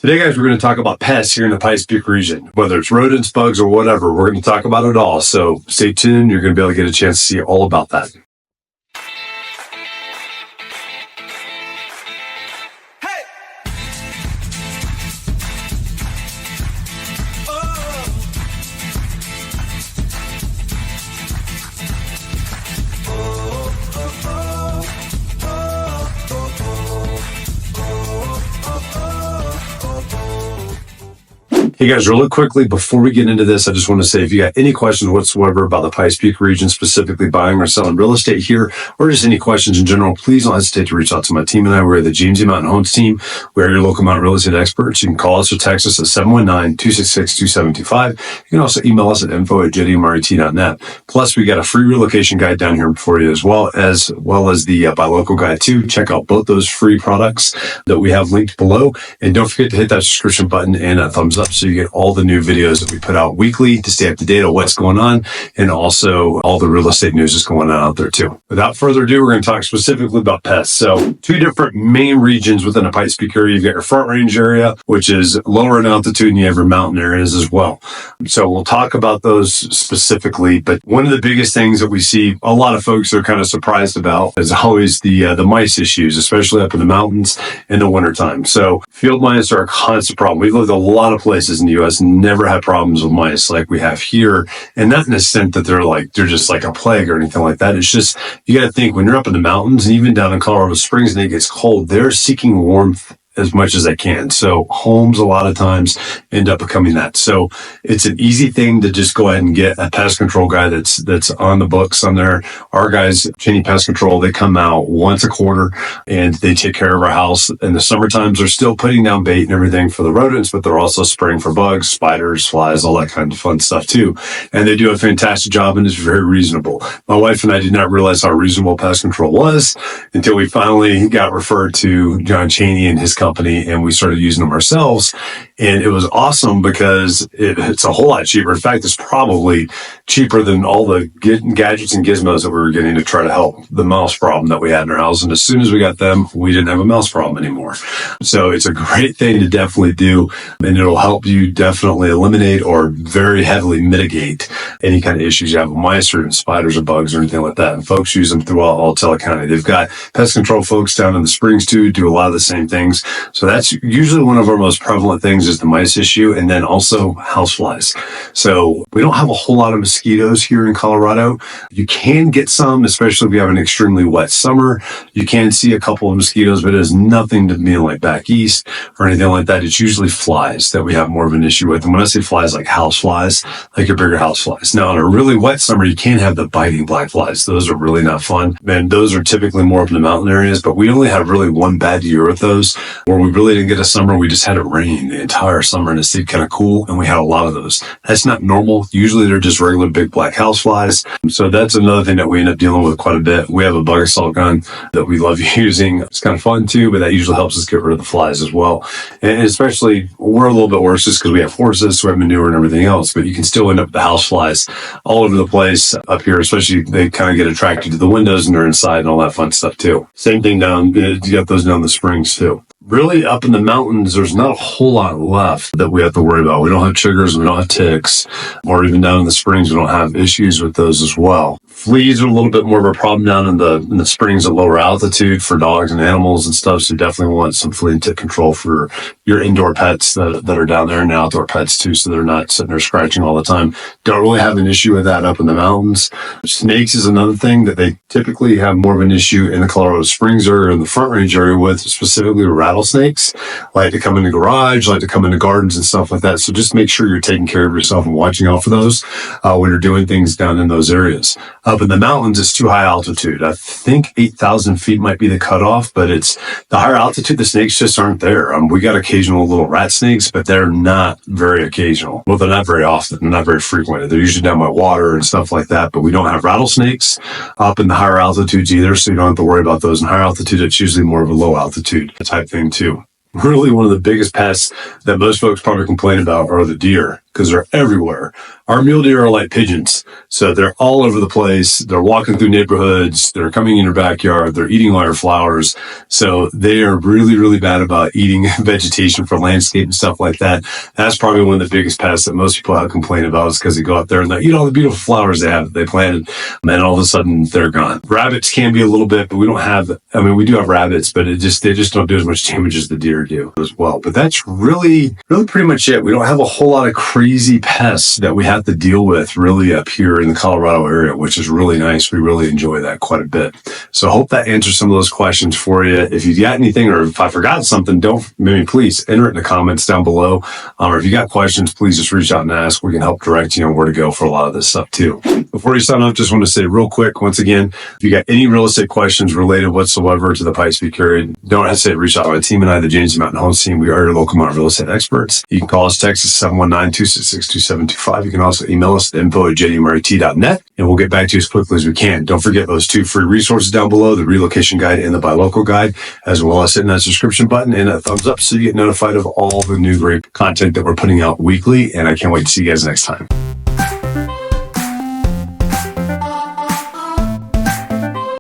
Today, guys, we're going to talk about pests here in the Pikes Peak region. Whether it's rodents, bugs, or whatever, we're going to talk about it all. So stay tuned. You're going to be able to get a chance to see all about that. Hey guys, really quickly, before we get into this, I just want to say if you got any questions whatsoever about the Pikes Peak region, specifically buying or selling real estate here, or just any questions in general, please don't hesitate to reach out to my team and I. We're the GMZ Mountain Homes team. We are your local mountain real estate experts. You can call us or text us at 719-266-2725. You can also email us at info@jdmret.net. Plus, we got a free relocation guide down here for you as well as the buy local guide too. Check out both those free products that we have linked below. And don't forget to hit that subscription button and a thumbs up so you get all the new videos that we put out weekly to stay up to date on what's going on, and also all the real estate news is going on out there too. Without further ado, we're going to talk specifically about pests. So two different main regions within the Pikes Peak area. You've got your Front Range area, which is lower in altitude, and you have your mountain areas as well. So we'll talk about those specifically, but one of the biggest things that we see a lot of folks are kind of surprised about is always the mice issues, especially up in the mountains in the wintertime. So field mice are a constant problem. We've lived a lot of places in the U.S. and never had problems with mice like we have here. And not in the sense that they're just like a plague or anything like that. It's just, you got to think when you're up in the mountains and even down in Colorado Springs and it gets cold, they're seeking warmth as much as they can. So homes a lot of times end up becoming that. So it's an easy thing to just go ahead and get a pest control guy that's on the books on there. Our guys, Cheney Pest Control, they come out once a quarter and they take care of our house. In the summer times, they're still putting down bait and everything for the rodents, but they're also spraying for bugs, spiders, flies, all that kind of fun stuff too. And they do a fantastic job and it's very reasonable. My wife and I did not realize how reasonable pest control was until we finally got referred to John Cheney and his company, and we started using them ourselves. And it was awesome because it's a whole lot cheaper. In fact, it's probably cheaper than all the gadgets and gizmos that we were getting to try to help the mouse problem that we had in our house. And as soon as we got them, we didn't have a mouse problem anymore. So it's a great thing to definitely do, and it'll help you definitely eliminate or very heavily mitigate any kind of issues you have with mice or spiders or bugs or anything like that. And folks use them throughout all Tele County. They've got pest control folks down in the Springs too, do a lot of the same things. So that's usually one of our most prevalent things is the mice issue, and then also houseflies. So we don't have a whole lot of mosquitoes here in Colorado. You can get some, especially if you have an extremely wet summer. You can see a couple of mosquitoes, but it has nothing to be like back east or anything like that. It's usually flies that we have more of an issue with. And when I say flies, like houseflies, like your bigger houseflies. Now, in a really wet summer, you can have the biting black flies. Those are really not fun. And those are typically more up in the mountain areas, but we only have really one bad year with those where we really didn't get a summer. We just had it rain the entire summer and it stayed kind of cool, and we had a lot of those. That's not normal. Usually they're just regular big black houseflies. So that's another thing that we end up dealing with quite a bit. We have a bug assault gun that we love using. It's kind of fun too, but that usually helps us get rid of the flies as well. And especially we're a little bit worse just because we have horses, so we have manure and everything else, but you can still end up with the houseflies all over the place up here, especially they kind of get attracted to the windows and they're inside and all that fun stuff too. Same thing down, you got those down the Springs too. Really, up in the mountains, there's not a whole lot left that we have to worry about. We don't have chiggers, we don't have ticks, or even down in the Springs, we don't have issues with those as well. Fleas are a little bit more of a problem down in the Springs at lower altitude for dogs and animals and stuff. So you definitely want some flea and tick control for your indoor pets that are down there, and outdoor pets too, so they're not sitting there scratching all the time. Don't really have an issue with that up in the mountains. Snakes is another thing that they typically have more of an issue in the Colorado Springs area and the Front Range area with, specifically rattlesnakes. Like to come in the garage, like to come into gardens and stuff like that. So just make sure you're taking care of yourself and watching out for those when you're doing things down in those areas. Up in the mountains, it's too high altitude. I think 8,000 feet might be the cutoff, but it's the higher altitude, the snakes just aren't there. We got occasional little rat snakes, but they're not very occasional. Well, they're not very often. They're not very frequent. They're usually down by water and stuff like that, but we don't have rattlesnakes up in the higher altitudes either, so you don't have to worry about those. In higher altitude, it's usually more of a low altitude type thing too. Really, one of the biggest pests that most folks probably complain about are the deer. because they're everywhere. Our mule deer are like pigeons. So they're all over the place. They're walking through neighborhoods. They're coming in your backyard. They're eating all your flowers. So they are really, really bad about eating vegetation for landscape and stuff like that. That's probably one of the biggest pests that most people have complained about, is because they go out there and they eat all the beautiful flowers they planted, and then all of a sudden they're gone. Rabbits can be a little bit, but we do have rabbits, but they just don't do as much damage as the deer do as well. But that's really pretty much it. We don't have a whole lot of crazy pests that we have to deal with really up here in the Colorado area, which is really nice. We really enjoy that quite a bit. So I hope that answers some of those questions for you. If you got anything, or if I forgot something, please enter it in the comments down below. Or if you got questions, please just reach out and ask. We can help direct you on where to go for a lot of this stuff too. Before you sign off, just want to say real quick, once again, if you got any real estate questions related whatsoever to the Pikes Peak area, don't hesitate to reach out to my team and I, the James Mountain Homes team. We are your local mountain real estate experts. You can call us, text us 719-266-2725. You can also email us at info@jdmrt.net, and we'll get back to you as quickly as we can. Don't forget those 2 free resources down below, the relocation guide and the buy local guide, as well as hitting that subscription button and a thumbs up so you get notified of all the new great content that we're putting out weekly. And I can't wait to see you guys next time.